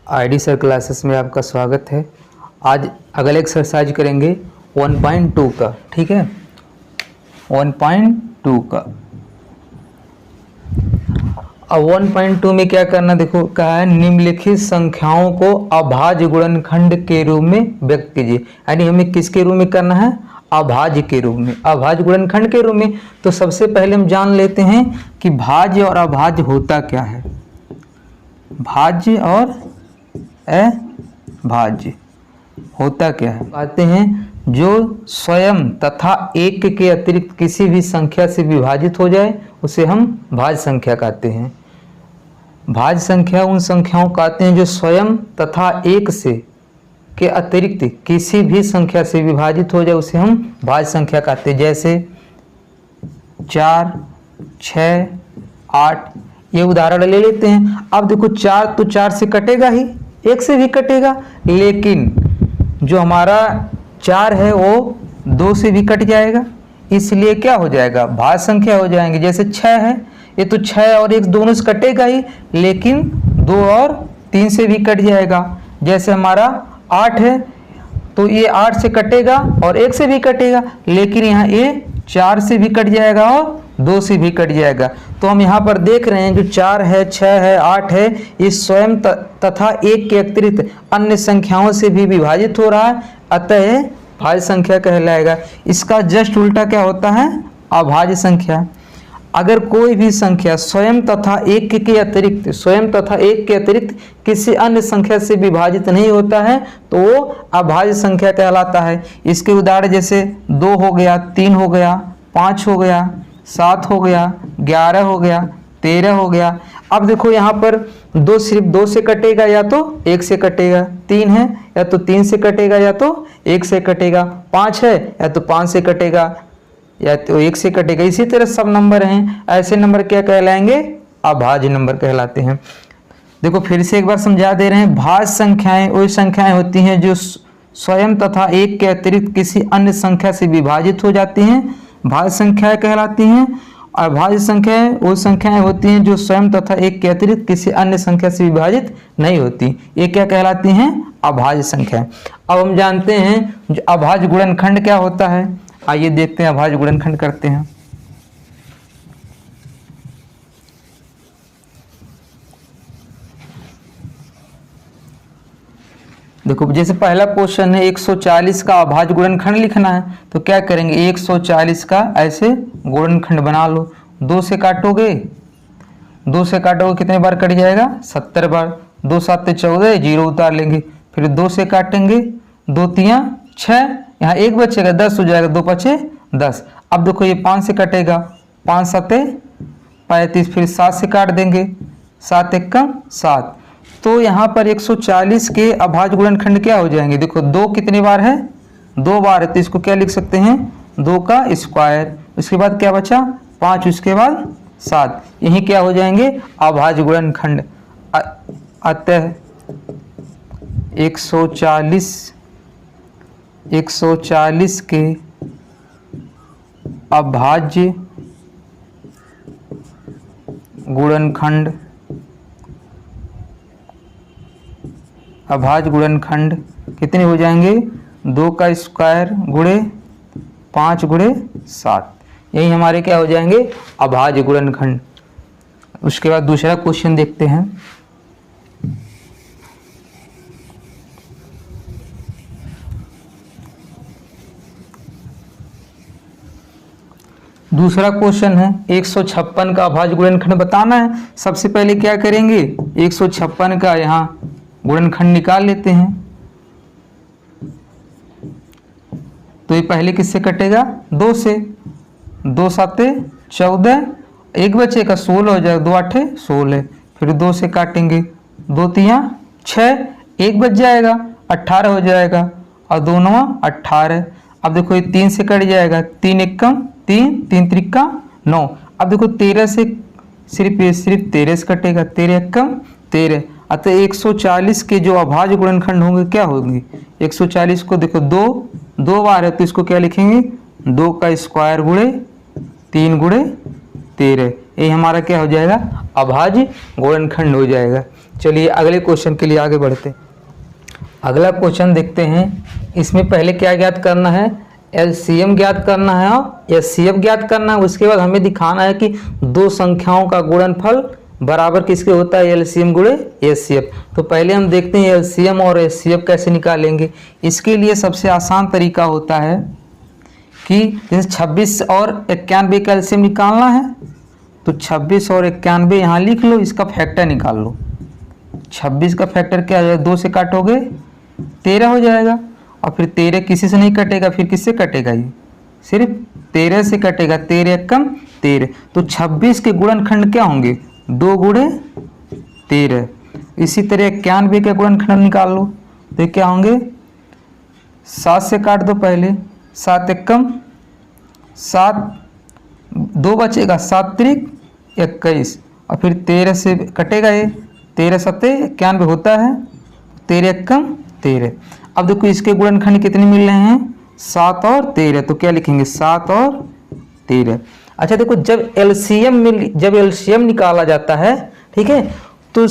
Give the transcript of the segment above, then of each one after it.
ID sir classes में आपका स्वागत है। आज अगला एक्सरसाइज करेंगे 1.2 का, ठीक है। 1.2 का। अब 1.2 में क्या करना, देखो कहा है निम्नलिखित संख्याओं को अभाज्य गुणनखंड के रूप में व्यक्त कीजिए। यानी हमें किसके रूप में करना है? अभाज्य के रूप में, अभाज्य गुणनखंड के रूप में। तो सबसे पहले हम जान लेते हैं कि भाज्य और अभाज्य होता क्या है। भाज्य और अभाज्य होता क्या है? कहते हैं जो स्वयं तथा एक के अतिरिक्त किसी भी संख्या से विभाजित हो जाए उसे हम भाज्य संख्या कहते हैं। भाज्य संख्या उन संख्याओं कहते हैं जो स्वयं तथा एक से के अतिरिक्त किसी भी संख्या से विभाजित हो जाए उसे हम भाज्य संख्या कहते हैं। जैसे 4, 6, 8 ये उदाहरण ले लेते हैं। अब देखो 4 तो 4 से कटेगा ही, 1 से भी कटेगा, लेकिन जो हमारा 4 है वो 2 से भी कट जाएगा, इसलिए क्या हो जाएगा? भाज्य संख्या हो जाएंगे। जैसे 6 है, ये तो 6 और 1 दोनों से कटेगा ही, लेकिन 2 और 3 से भी कट जाएगा। जैसे हमारा 8 है तो ये 8 से कटेगा और 1 से भी कटेगा, लेकिन यहाँ ये 4 से भी कट जाएगा और 2 से भी कट जाएगा। तो हम यहाँ पर देख रहे हैं जो 4 है, 6 है, 8 है, ये स्वयं तथा एक के अतिरिक्त अन्य संख्याओं से भी विभाजित हो रहा है, अतः भाज्य संख्या कहलाएगा। इसका जस्ट उल्टा क्या होता है? अभाज्य संख्या। अगर कोई भी संख्या स्वयं तथा एक के अतिरिक्त किसी अन्य संख्या से विभाजित नहीं होता है तो वो अभाज्य संख्या कहलाता है। इसके उदाहरण जैसे 2 हो गया, 3 हो गया, 5 हो गया, 7 हो गया, 11 हो गया, 13 हो गया। अब देखो यहाँ पर 2 सिर्फ 2 से कटेगा या तो 1 से कटेगा, 3 है या तो 3 से कटेगा या तो 1 से कटेगा, 5 है या तो 5 से कटेगा या तो 1 से कटेगा। इसी तरह सब नंबर हैं, ऐसे नंबर क्या कहलाएंगे? अभाज्य नंबर कहलाते हैं। देखो फिर से एक बार समझा दे रहे हैं। भाज्य संख्याएं वही संख्याएं होती हैं जो स्वयं तथा एक के अतिरिक्त किसी अन्य संख्या से विभाजित हो जाती हैं, भाज्य संख्याएं कहलाती हैं। और भाज्य संख्याएं वो संख्याएं होती हैं जो स्वयं तथा एक के अतिरिक्त किसी अन्य संख्या से विभाजित नहीं होती, ये क्या कहलाती हैं? अभाज्य संख्याएं। अब हम जानते हैं जो अभाज्य गुणनखंड क्या होता है। आइए देखते हैं, अभाज्य गुणनखंड करते हैं। देखो जैसे पहला क्वेश्चन है 140 का अभाज्य गुणनखंड लिखना है, तो क्या करेंगे? 140 का ऐसे गुणनखंड बना लो। 2 से काटोगे, 2 से काटोगे कितने बार कट जाएगा? 70 बार। 2 7 14, 0 उतार लेंगे। फिर 2 से काटेंगे, 2 3 6, यहाँ 1 बचेगा, 10 हो जाएगा, 2 5 10। अब देखो ये 5 से कटेगा, 5 7 35, फिर 7 से काट देंगे, 7 1 7। तो यहाँ पर 140 के अभाज्य गुणनखंड क्या हो जाएंगे? देखो 2 कितने बार है? 2 बार है, तो इसको क्या लिख सकते हैं? 2 का स्क्वायर। उसके बाद क्या बचा? 5, उसके बाद 7। यही क्या हो जाएंगे? अभाज्य गुणनखंड। अतः 140 के अभाज्य गुणनखंड कितने हो जाएंगे? 2 का स्क्वायर गुणे 5 गुणे 7। यही हमारे क्या हो जाएंगे? अभाज्य गुणनखंड। उसके बाद दूसरा क्वेश्चन देखते हैं। दूसरा क्वेश्चन है 156 का अभाज्य गुणनखंड बताना है। सबसे पहले क्या करेंगे? 156 का यहाँ गुणनखंड निकाल लेते हैं। तो ये पहले किससे कटेगा? 2 से। 2 7 14, 1 बचेगा, 16 हो जाएगा, 2 8 16। फिर 2 से काटेंगे, 2 3 6, 1 बच जाएगा, 18 हो जाएगा, और 2 9 18। अब देखो ये 3 से कट जाएगा, 3 1 3, 3 3 9। अब देखो 13 से सिर्फ 13 से कटेगा, 13 1 13। अतः 140 के जो अभाज्य गुणनखंड होंगे क्या होंगे? 140 को देखो 2 बार है, तो इसको क्या लिखेंगे? 2 का स्क्वायर गुणे 3 गुणे 13। ये हमारा क्या हो जाएगा? अभाज्य गुणनखंड हो जाएगा। चलिए अगले क्वेश्चन के लिए आगे बढ़ते हैं। अगला क्वेश्चन देखते हैं। इसमें पहले क्या ज्ञात करना है, एलसीएम ज्ञात करना है और एचसीएफ ज्ञात करना है। उसके बाद हमें दिखाना है कि दो संख्याओं का गुणनफल बराबर किसके होता है, एलसीएम गुणे एचसीएफ। तो पहले हम देखते हैं एलसीएम और एचसीएफ कैसे निकालेंगे। इसके लिए सबसे आसान तरीका होता है कि जैसे 26 और 91 का एलसीएम निकालना है तो 26 और 91 यहाँ लिख लो, इसका फैक्टर निकाल लो। 26 का फैक्टर क्या है, 2 से काटोगे 13 हो जाएगा, और फिर 13 किसी से नहीं कटेगा, फिर किससे कटेगा, ये सिर्फ 13 से कटेगा, 13 एकम 13। तो 26 के गुणनखंड क्या होंगे, 2 गुणे 13। इसी तरह 91 के गुणनखंड निकाल लो, तो क्या होंगे, 7 से काट दो पहले, 7 एकम 7, 2 बचेगा, 7 त्रिक 21, और फिर 13 से कटेगा, ये 13 सत्ते 91 होता है, 13 एकम 13। अब देखो इसके गुणनखंड कितने मिल रहे हैं, 7 और 13, तो क्या लिखेंगे, 7 और 13। अच्छा देखो, जब एलसीएम निकाला जाता है, ठीक है, तो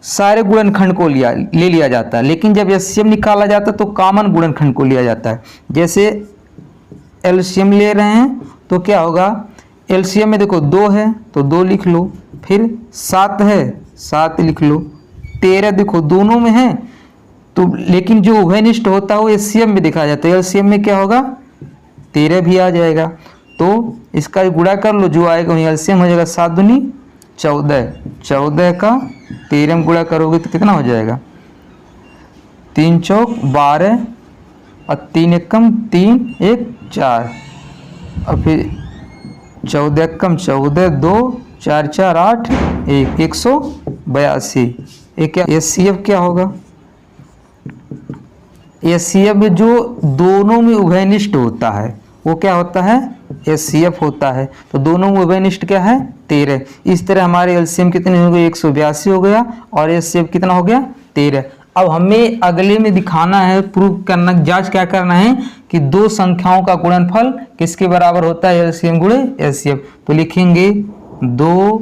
सारे गुणनखंड को ले लिया जाता है, लेकिन जब एचसीएम निकाला जाता है तो कॉमन गुणनखंड को लिया जाता है। जैसे एलसीएम ले रहे हैं तो क्या होगा, एलसीएम में देखो 2 है तो 2 लिख लो, फिर 7 है 7 लिख लो, 13 देखो दोनों में है तो, लेकिन जो उभयनिष्ठ होता है वो एचसीएम में दिखाया जाता है। एलसीएम में क्या होगा, 13 भी आ जाएगा, तो इसका गुणा कर लो, जो आएगा वही एलसीएम हो जाएगा। 7 दूनी 14, 14 का 13 में गुणा करोगे तो कितना हो जाएगा, 3 चौक 12, और 3 एकम 3 1 4, और फिर 14 एकम 14, 2 4 4 8 1, 182। ये क्या, एचसीएफ क्या होगा, एचसीएफ जो दोनों में उभयनिष्ठ होता है वो क्या होता है, एचसीएफ होता है। तो दोनों में उभयनिष्ठ क्या है, 13। इस तरह हमारे एलसीएम कितने हो गए, 182 हो गया, और एचसीएफ कितना हो गया, 13। अब हमें अगले में दिखाना है, प्रूव करना, जांच क्या करना है कि दो संख्याओं का गुणनफल किसके बराबर होता है, एलसीएम गुणे एचसीएफ। तो लिखेंगे दो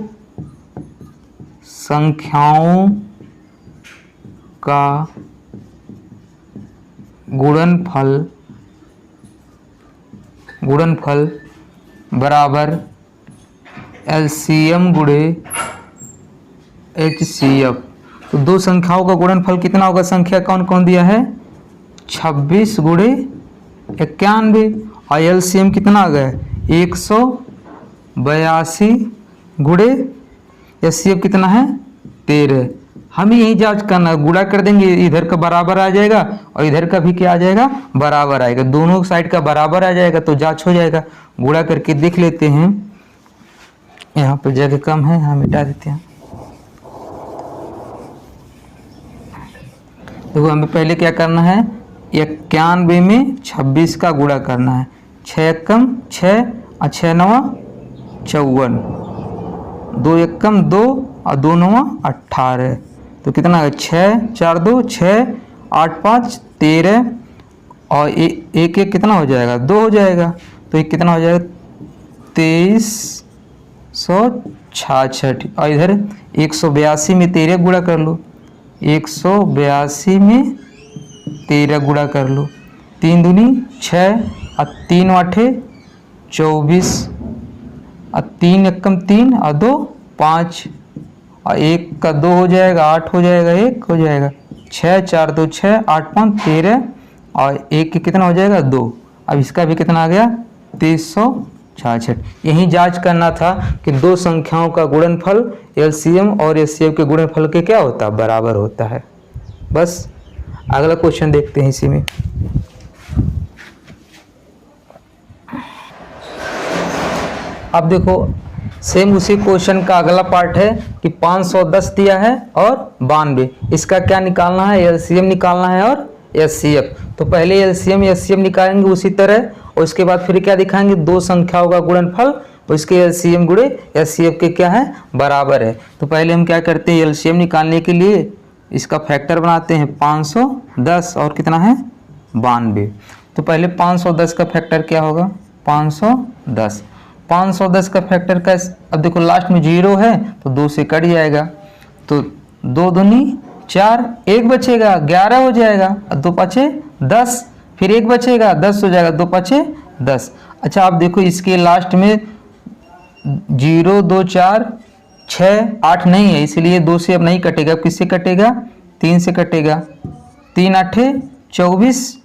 संख्याओं का गुणनफल बराबर एलसीएम गुणे एचसीएफ। तो दो संख्याओं का गुणनफल कितना होगा, संख्या कौन कौन दिया है, 26 गुणे 91, और एलसीएम कितना आ गया, 182 गुणे एचसीएफ कितना है, 13। हमें यही जांच करना है, गुणा कर देंगे, इधर का बराबर आ जाएगा और इधर का भी क्या आ जाएगा, बराबर आएगा, दोनों साइड का बराबर आ जाएगा तो जांच हो जाएगा। गुणा करके देख लेते हैं, यहाँ पर जगह कम है, यहाँ मिटा देते हैं। देखो हमें पहले क्या करना है, 91 में 26 का गुणा करना है, 6 एकम 6 और 6 नवा 54, 2 एकम 2 और 2 नवा 18, तो कितना है, 6 4 2 6 8 5 13, और एक कितना हो जाएगा, 2 हो जाएगा, तो एक कितना हो जाएगा, 2366। और इधर 182 में 13 गुणा कर लो, 182 में 13 गुणा कर लो, 3 दूनी 6 और 3 8 24, और 3 एकम 3 और 2 5, और 1 का 2 हो जाएगा, 8 हो जाएगा, 1 हो जाएगा, 6 4 2 6 8 5 13, और 1 के कितना हो जाएगा, 2। अब इसका भी कितना आ गया, 2366। यही जांच करना था कि दो संख्याओं का गुणनफल एलसीएम और एचसीएफ के गुणनफल के क्या होता है, बराबर होता है। बस अगला क्वेश्चन देखते हैं इसी में। अब देखो सेम उसी क्वेश्चन का अगला पार्ट है कि 510 दिया है और 92, इसका क्या निकालना है, एलसीएम निकालना है और एचसीएफ। तो पहले एलसीएम एचसीएफ निकालेंगे उसी तरह, और उसके बाद फिर क्या दिखाएंगे, दो संख्याओं का गुणनफल उसके एलसीएम गुणे एचसीएफ के क्या है, बराबर है। तो पहले हम क्या करते हैं, एलसीएम निकालने के लिए इसका फैक्टर बनाते हैं 510 और कितना है 92। तो पहले 510 का फैक्टर क्या होगा, 510 का फैक्टर का, अब देखो लास्ट में 0 है तो 2 से कट जाएगा, तो 2 दूनी 4, 1 बचेगा 11 हो जाएगा, 2 पाँचे 10, फिर 1 बचेगा 10 हो जाएगा, 2 पाँचे 10। अच्छा आप देखो इसके लास्ट में 0 2 4 6 8 नहीं है, इसलिए 2 से अब नहीं कटेगा। अब किससे कटेगा? 3 से कटेगा। 3 8 24,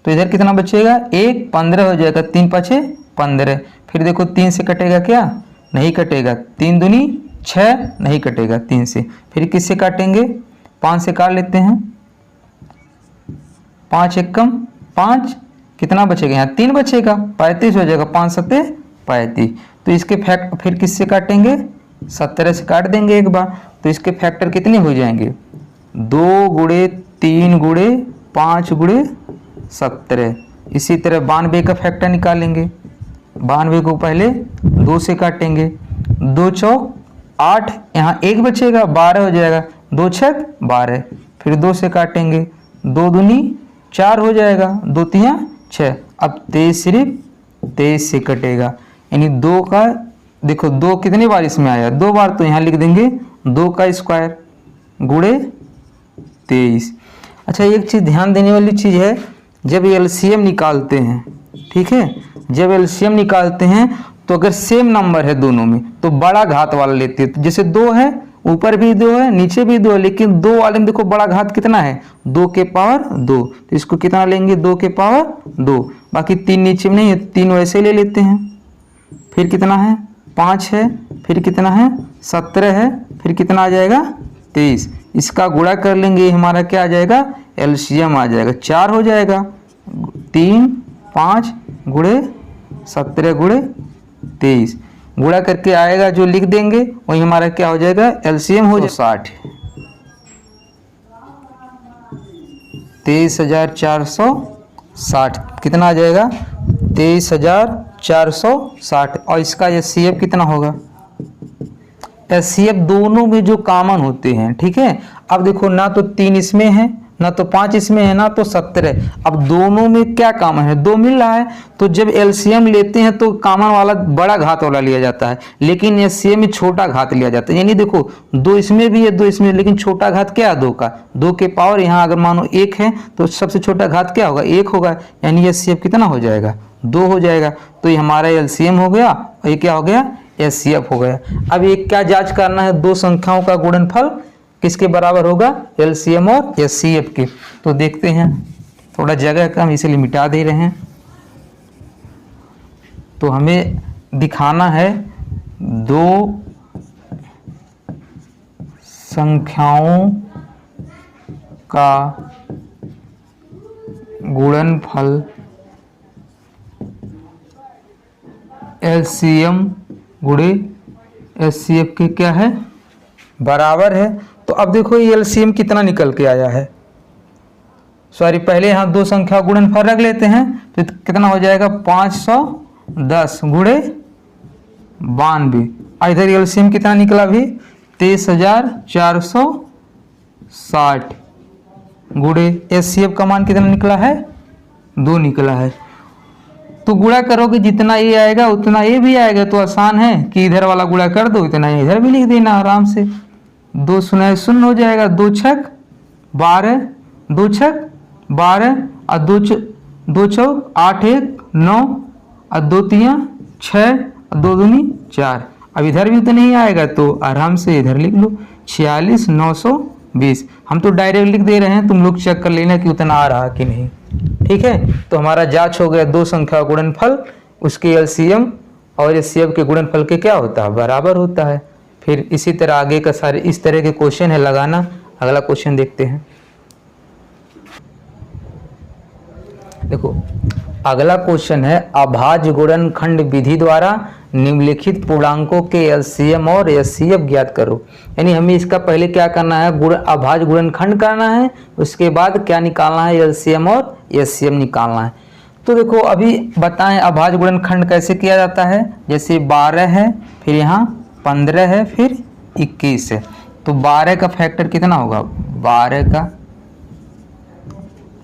तो इधर कितना बचेगा? 1 15 हो जाएगा, 3 पाँचे 15। फिर देखो 3 से कटेगा क्या? नहीं कटेगा। 3 दूनी 6 नहीं कटेगा 3 से। फिर किससे काटेंगे? 5 से काट लेते हैं। 5 एकम 5, कितना बचेगा? यहाँ 3 बचेगा, 35 हो जाएगा। 5 सत्ते 35। तो इसके फैक्ट फिर किससे काटेंगे? 17 से काट देंगे एक बार। तो इसके फैक्टर कितने हो जाएंगे? 2 गुणे 3 गुणे 5 गुणे 17। इसी तरह 92 का फैक्टर निकालेंगे। 92 को पहले 2 से काटेंगे। 2 चौक 8, यहाँ 1 बचेगा, 12 हो जाएगा। 2 छक 12, फिर 2 से काटेंगे। 2 दूनी 4 हो जाएगा, 2 तियाँ 6। अब 23 सिर्फ 23 से कटेगा, यानी 2 का देखो 2 कितनी बार इसमें आया? 2 बार। तो यहाँ लिख देंगे 2 का स्क्वायर गुणे 23। अच्छा एक चीज़ ध्यान देने वाली चीज़ है, जब एलसीएम निकालते हैं, ठीक है, जब एलसीएम निकालते हैं तो अगर सेम नंबर है दोनों में तो बड़ा घात वाला लेते हैं। तो जैसे 2 है, ऊपर भी 2 है, नीचे भी 2 है, लेकिन 2 वाले में देखो बड़ा घात कितना है? 2 के पावर 2। तो इसको कितना लेंगे? 2 के पावर 2। बाकी 3 नीचे में नहीं है, 3 वैसे ले लेते हैं। फिर कितना है? 5 है, फिर कितना है? 17 है, फिर कितना आ जाएगा? 23। इसका गुणा कर लेंगे, हमारा क्या आ जाएगा? एलसीएम आ जाएगा, 4 हो जाएगा। 3 5 गुणे 17 गुणे 23 गुणा करके आएगा जो लिख देंगे, वही हमारा क्या हो जाएगा? एलसीएम हो जाएगा 60। 23,460 कितना आ जाएगा? 23,460। और इसका एचसीएफ कितना होगा? एचसीएफ दोनों में जो कॉमन होते हैं, ठीक है। अब देखो ना तो 3 इसमें है, ना तो 5 इसमें है, ना तो 17। अब दोनों में क्या कॉमन है? 2 मिल रहा है। तो जब एलसीएम लेते हैं तो कॉमन वाला बड़ा घात वाला लिया जाता है, लेकिन एचसीएफ में छोटा घात लिया जाता है। यानी देखो 2 इसमें भी है, 2 इसमें, लेकिन छोटा घात क्या है? 2 का। 2 के पावर यहाँ अगर मानो 1 है तो सबसे छोटा घात क्या होगा? 1 होगा। यानी एचसीएफ कितना हो जाएगा? 2 हो जाएगा। तो ये हमारा एलसीएम हो गया और ये क्या हो गया? एचसीएफ हो गया। अब ये क्या जांच करना है? 2 संख्याओं का गुणनफल किसके बराबर होगा? एलसीएम और एचसीएफ के। तो देखते हैं, थोड़ा जगह कम इसलिए मिटा दे रहे हैं। तो हमें दिखाना है 2 संख्याओं का गुणनफल एलसीएम गुणे एचसीएफ के क्या है? बराबर है। तो अब देखो ये एलसीएम कितना निकल के आया है। सॉरी, पहले यहाँ 2 संख्या गुणनफल रख लेते हैं, तो कितना हो जाएगा? 510 गुणे 92। और इधर एलसीएम कितना निकला अभी? 23,460 गुणे एचसीएफ का मान कितना निकला है? 2 निकला है। तो गुणा करोगे जितना ये आएगा उतना ये भी आएगा। तो आसान है कि इधर वाला गुणा कर दो, इतना इधर भी लिख देना आराम से। 2 शून्य शून्य हो जाएगा। 2 छक 12, 2 छक 12 और 2 चौक 8 1 9 और 2 तियाँ 6 और 2 दूनी 4। अब इधर भी तो नहीं आएगा तो आराम से इधर लिख लो 46,920। हम तो डायरेक्ट लिख दे रहे हैं, तुम लोग चेक कर लेना कि उतना आ रहा कि नहीं। ठीक है, तो हमारा जांच हो गया 2 संख्या गुणनफल, उसके एलसीएम और एचसीएफ के गुणनफल के क्या होता है? बराबर होता है। फिर इसी तरह आगे का सारे इस तरह के क्वेश्चन है लगाना। अगला क्वेश्चन देखते हैं। देखो अगला क्वेश्चन है, अभाज्य गुणनखंड विधि द्वारा निम्नलिखित पूर्णांकों के एलसीएम और एचसीएफ ज्ञात करो। यानी हमें इसका पहले क्या करना है? अभाज्य गुणनखंड करना है, उसके बाद क्या निकालना है? एलसीएम और एचसीएफ निकालना है। तो देखो अभी बताएं अभाज्य गुणनखंड कैसे किया जाता है। जैसे 12 है, फिर यहाँ 15 है, फिर 21 है। तो 12 का फैक्टर कितना होगा? 12 का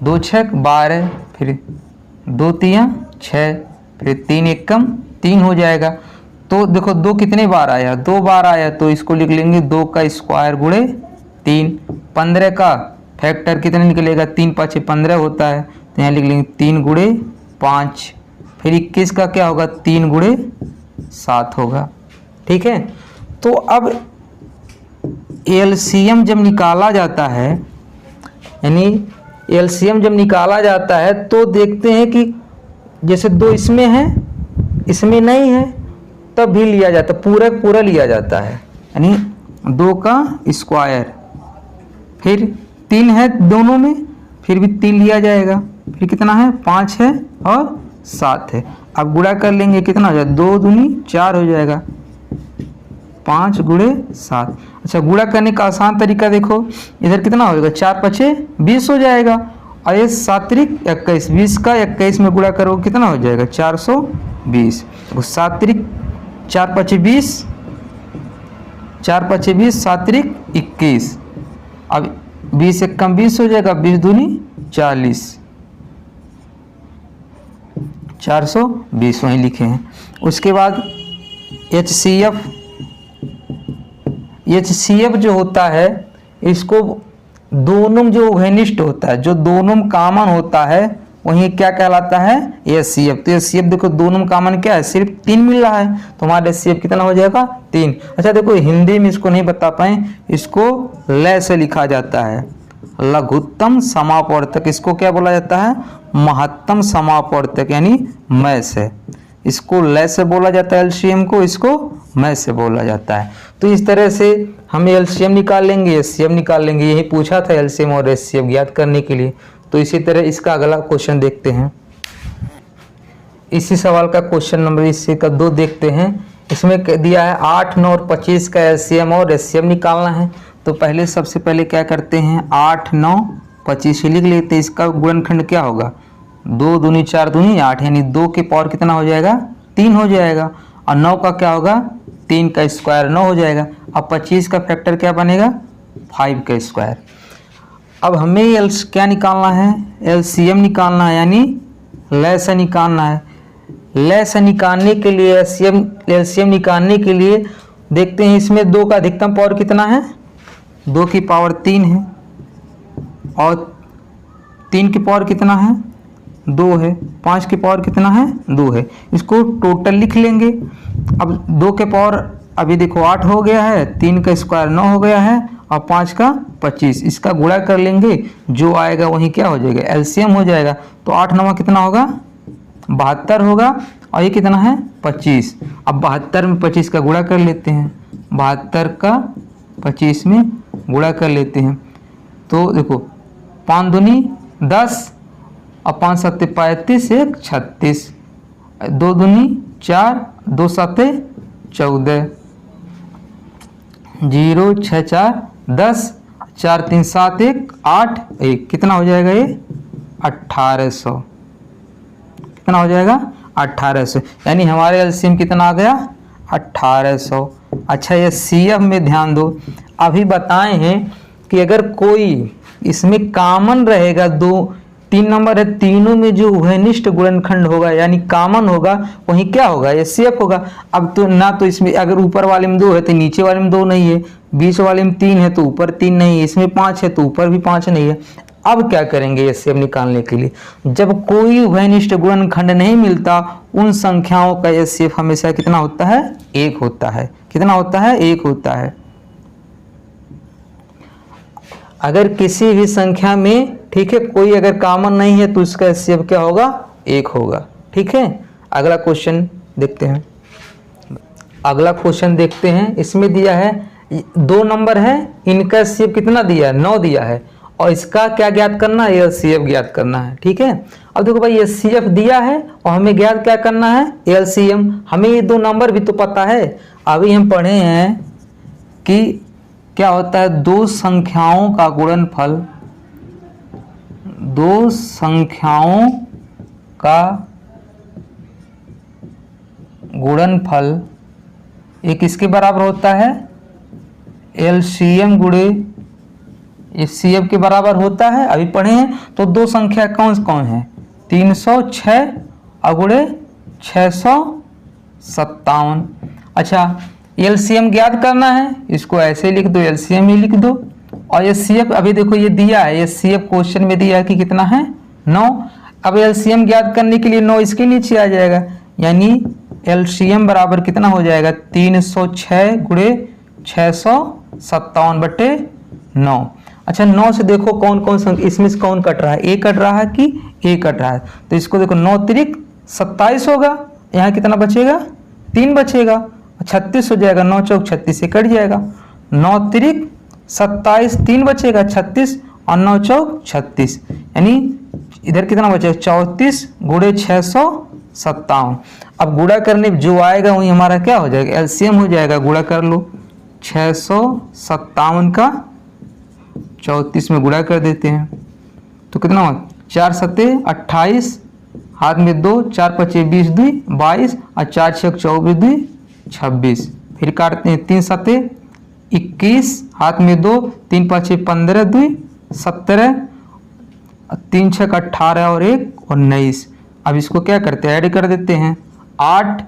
2 छक 12, फिर 2 तियाँ 6, फिर 3 एकम 3 हो जाएगा। तो देखो 2 कितने बार आया? 2 बार आया, तो इसको लिख लेंगे 2 का स्क्वायर गुणे 3। 15 का फैक्टर कितना निकलेगा, 3 5 15 होता है, तो यहाँ लिख लेंगे 3 गुणे 5। फिर 21 का क्या होगा, 3 गुणे 7 होगा। ठीक है, तो अब एलसीएम जब निकाला जाता है, यानी एलसीएम जब निकाला जाता है तो देखते हैं कि जैसे 2 इसमें है, इसमें नहीं है, तब भी लिया जाता, पूरा पूरा लिया जाता है, यानी 2 का स्क्वायर। फिर 3 है दोनों में, फिर भी 3 लिया जाएगा। फिर कितना है, 5 है और 7 है। अब गुणा कर लेंगे, कितना हो जाएगा, 2 दूनी 4 हो जाएगा, 5 गुणे 7। अच्छा, गुणा करने का आसान तरीका देखो, इधर कितना हो जाएगा, 4 5 20 हो जाएगा, और ये 7 त्रिक 21, 20 का 21 में गुणा करो कितना हो जाएगा, 420। 7 त्रिक 4 5 20, 4 5 20, 7 त्रिक 21। अब 20 एक कम 20 हो जाएगा, 20 दूनी 40, 420 वहीं लिखे हैं। उसके बाद HCF जो होता है, इसको दोनों जो उभयनिष्ठ होता है, जो दोनों कॉमन होता है, वही क्या कहलाता है, HCF। तो HCF देखो दोनों कॉमन क्या है, सिर्फ 3 मिल रहा है, तो हमारा HCF कितना हो जाएगा, 3। अच्छा देखो, हिंदी में इसको नहीं बता पाए, इसको ल से लिखा जाता है, लघुत्तम समापवर्तक। इसको क्या बोला जाता है, महत्तम समापवर्तक, यानी मैं से। इसको ल से बोला जाता है एलसीएम को, इसको मैं से बोला जाता है। तो इस तरह से हम एलसीएम निकाल लेंगे, एचसीएफ निकाल लेंगे। यही पूछा था एलसीएम और एचसीएफ ज्ञात करने के लिए। तो इसी तरह इसका अगला क्वेश्चन देखते हैं। इसी सवाल का क्वेश्चन नंबर इसी का 2 देखते हैं। इसमें दिया है 8 9 और 25 का एलसीएम और एचसीएफ निकालना है। तो पहले सबसे पहले क्या करते हैं, 8 9 25 लिख लेते हैं। इसका गुणनखंड क्या होगा, 2 दूनी 4 दूनी 8, यानी 2 के पावर कितना हो जाएगा, 3 हो जाएगा। और 9 का क्या होगा, 3 का स्क्वायर 9 हो जाएगा। अब 25 का फैक्टर क्या बनेगा, 5 का स्क्वायर। अब हमें क्या निकालना है, एलसीएम निकालना है, यानी ल से निकालना है। ल से निकालने के लिए एलसीएम निकालने के लिए देखते हैं, इसमें 2 का अधिकतम पावर कितना है, 2 की पावर 3 है, और 3 की पावर कितना है, 2 है। 5 की पावर कितना है, 2 है। इसको टोटल लिख लेंगे। अब 2 के पावर अभी देखो 8 हो गया है, 3 का स्क्वायर 9 हो गया है, और 5 का 25। इसका गुणा कर लेंगे, जो आएगा वही क्या हो जाएगा, एलसीएम हो जाएगा। तो 8 9 कितना होगा, 72 होगा, और ये कितना है, 25। अब 72 में 25 का गुणा कर लेते हैं, 72 का 25 में गुणा कर लेते हैं। तो देखो 5 दूनी 10, और 5 7 35, 1 36, 2 दूनी 4, 2 7 14, 0 6 4 10, 4 3 7 1 8 1, कितना हो जाएगा ये, 1800। कितना हो जाएगा, 1800। यानी हमारे एलसीएम कितना आ गया, 1800। अच्छा, ये सीएफ में ध्यान दो, अभी बताए हैं कि अगर कोई इसमें कॉमन रहेगा, 3 नंबर है, तीनों में जो उभयनिष्ठ गुणनखंड होगा यानी कॉमन होगा, वही क्या होगा, एचसीएफ होगा। अब तो ना, तो इसमें अगर ऊपर वाले में 2 है तो नीचे वाले में 2 नहीं है, बीच वाले में 3 है तो ऊपर 3 नहीं है, इसमें 5 है तो ऊपर भी 5 नहीं है। अब क्या करेंगे एचसीएफ निकालने के लिए, जब कोई उभयनिष्ठ गुणनखंड नहीं मिलता, उन संख्याओं का एचसीएफ हमेशा कितना होता है, 1 होता है। कितना होता है, 1 होता है। अगर किसी भी संख्या में, ठीक है, कोई अगर कॉमन नहीं है तो उसका एचसीएफ क्या होगा, 1 होगा। ठीक है, अगला क्वेश्चन देखते हैं। अगला क्वेश्चन देखते हैं, इसमें दिया है 2 नंबर है, इनका एचसीएफ कितना दिया है, 9 दिया है, और इसका क्या ज्ञात करना है, एलसीएफ ज्ञात करना है। ठीक है, अब देखो भाई, एचसीएफ दिया है और हमें ज्ञात क्या करना है, एलसीएम। हमें ये 2 नंबर भी तो पता है, अभी हम पढ़े हैं कि क्या होता है, 2 संख्याओं का गुणनफल, 2 संख्याओं का गुणनफल एक किसके बराबर होता है, एलसीएम गुणे एचसीएफ के बराबर होता है। अभी पढ़े हैं। तो 2 संख्या कौन कौन है, 306 और गुणे 657। अच्छा, एलसीएम ज्ञात करना है, इसको ऐसे लिख दो, एलसीएम ही लिख दो, और HCF अभी देखो ये दिया है, HCF क्वेश्चन में दिया है कि कितना है 9। अब LCM ज्ञात करने के लिए 9 इसके नीचे आ जाएगा, यानी LCM बराबर कितना हो जाएगा 306 गुणे 657/9। अच्छा 9 से देखो कौन कौन संख्या इसमें से कौन कट रहा है, ए कट रहा है कि ए कट रहा है, तो इसको देखो 9 तिरिक 27 होगा, यहाँ कितना बचेगा 3 बचेगा, 36 हो जाएगा, 9 चौक 36 से कट जाएगा, 9 तिरिक 27 3 बचेगा 36 और 9 चौक 36, यानी इधर कितना बचेगा 34 गुणे 657। अब गुणा करने जो आएगा वही हमारा क्या हो जाएगा एलसीएम हो जाएगा, गुणा कर लो 657 का 34 में गुणा कर देते हैं तो कितना होगा 4 सत्ते 28, हाथ में 2, 4 पचे 20 2 22 और 4 छक 24 2 26, फिर काटते हैं 3 सत्ते 21, हाथ में 2, 3 पचे 15 2 17, 3 छक 18 और 1 19। अब इसको क्या करते हैं ऐड कर देते हैं 8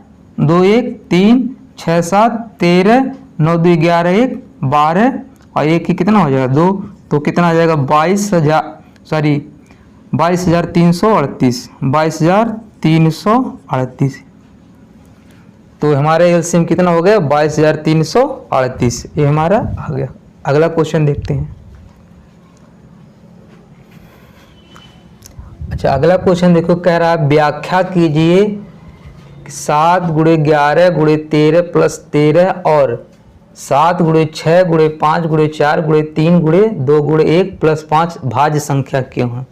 2 1 3 6 7 13 9 2 11 1 12 और 1 की कितना हो जाएगा 2, तो कितना आ जाएगा 22,338। तो हमारा एलसीएम कितना हो गया 22,338, ये हमारा आ गया। अगला क्वेश्चन देखते हैं। अच्छा अगला क्वेश्चन देखो, कह रहा है व्याख्या कीजिए 7 गुणे 11 गुणे 13 प्लस 13 और 7 गुणे 6 गुणे 5 गुणे 4 गुणे 3 गुणे 2 गुणे 1 प्लस 5 भाज्य संख्या क्यों है।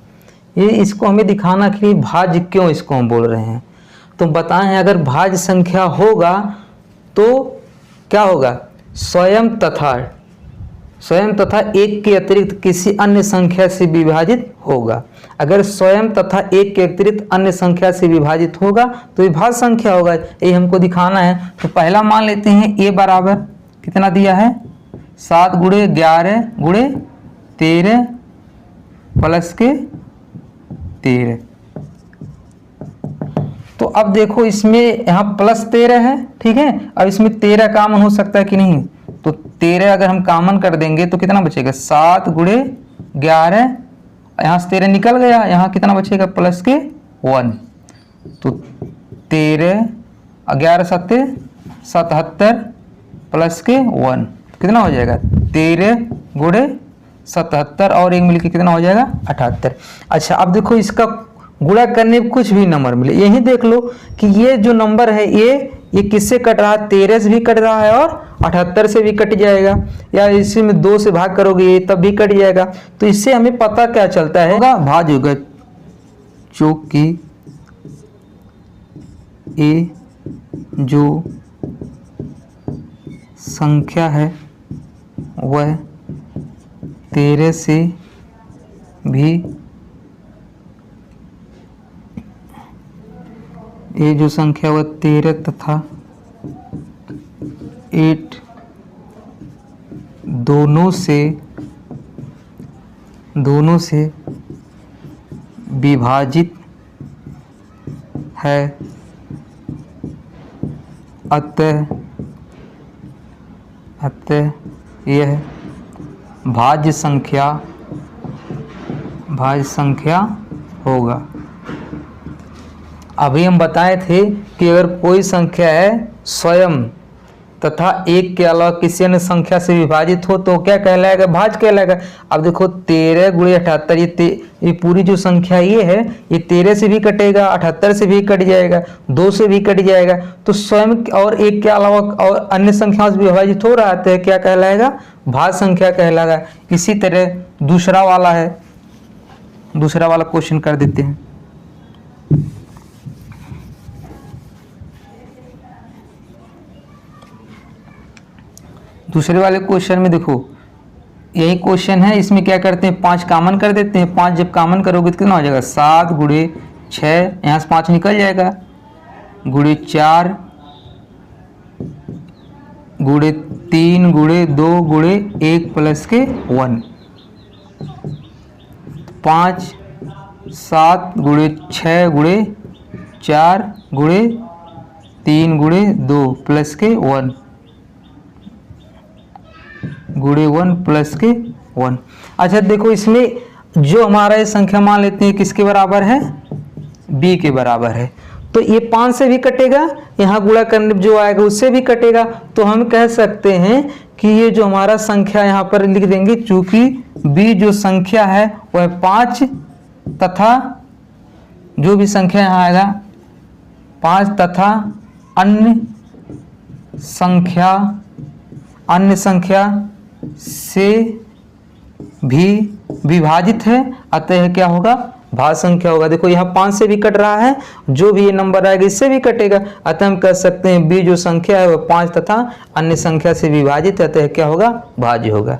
ये इसको हमें दिखाना कि भाज्य क्यों इसको हम बोल रहे हैं। तो बताएं अगर भाज्य संख्या होगा तो क्या होगा स्वयं तथा एक के अतिरिक्त किसी अन्य संख्या से विभाजित होगा। अगर स्वयं तथा एक के अतिरिक्त अन्य संख्या से विभाजित होगा तो ये भाज्य संख्या होगा, ये हमको दिखाना है। तो पहला मान लेते हैं ए बराबर कितना दिया है 7 गुणे 11 गुणे 13 प्लस के 13। तो अब देखो इसमें यहाँ प्लस 13 है, ठीक है, अब इसमें 13 कॉमन हो सकता है कि नहीं, तो 13 अगर हम कॉमन कर देंगे तो कितना बचेगा 7 गुणे 11, यहाँ से 13 निकल गया, यहाँ कितना बचेगा प्लस के 1, तो 13 11 सत्ते 77 प्लस के 1 कितना हो जाएगा 13 गुणे 77 और 1 मिलकर कितना हो जाएगा 78। अच्छा अब देखो इसका गुणा करने में कुछ भी नंबर मिले, यही देख लो कि ये जो नंबर है ये किससे कट रहा है 13 से भी कट रहा है और 78 से भी कट जाएगा, या इसी में 2 से भाग करोगे ये तब भी कट जाएगा। तो इससे हमें पता क्या चलता है भाज्य होगा, जो कि ए जो संख्या है वह 13 से भी, ये जो संख्या वह 13 तथा 8 दोनों से विभाजित है, अतः यह भाज्य संख्या होगा। अभी हम बताए थे कि अगर कोई संख्या है स्वयं तथा एक के अलावा किसी अन्य संख्या से विभाजित हो तो क्या कहलाएगा भाज्य कहलाएगा। अब देखो 13 गुणे 78 ये पूरी जो संख्या ये है ये 13 से भी कटेगा 78 से भी कट जाएगा 2 से भी कट जाएगा, तो स्वयं और एक के अलावा और अन्य संख्याओं से विभाजित हो रहा है तो क्या कहलाएगा भाज्य संख्या कहलाएगा। इसी तरह दूसरा वाला क्वेश्चन कर देते हैं। दूसरे वाले क्वेश्चन में देखो यही क्वेश्चन है, इसमें क्या करते हैं 5 कॉमन कर देते हैं। 5 जब कॉमन करोगे तो कितना हो जाएगा 7 गुणे 6, यहाँ से 5 निकल जाएगा, गुणे 4 गुणे 3 गुणे 2 गुणे 1 प्लस के 1, 5 7 गुणे 6 गुणे 4 गुणे 3 गुणे 2 प्लस के 1 गुणे 1 प्लस के 1। अच्छा देखो, इसमें जो हमारा ये संख्या मान लेते हैं किसके बराबर है, b के बराबर है, तो ये 5 से भी कटेगा, यहाँ गुणा करने जो आएगा उससे भी कटेगा। तो हम कह सकते हैं कि ये जो हमारा संख्या यहाँ पर लिख देंगे, चूंकि b जो संख्या है वह 5 तथा जो भी संख्या यहाँ आएगा 5 तथा अन्य संख्या से भी विभाजित है, अतः क्या होगा, भाज्य संख्या होगा। देखो यहाँ 5 से भी कट रहा है, जो भी ये नंबर आएगा इससे भी कटेगा, अतः हम कह सकते हैं b जो संख्या है वह 5 तथा अन्य संख्या से विभाजित है, अतः क्या होगा, भाज्य होगा।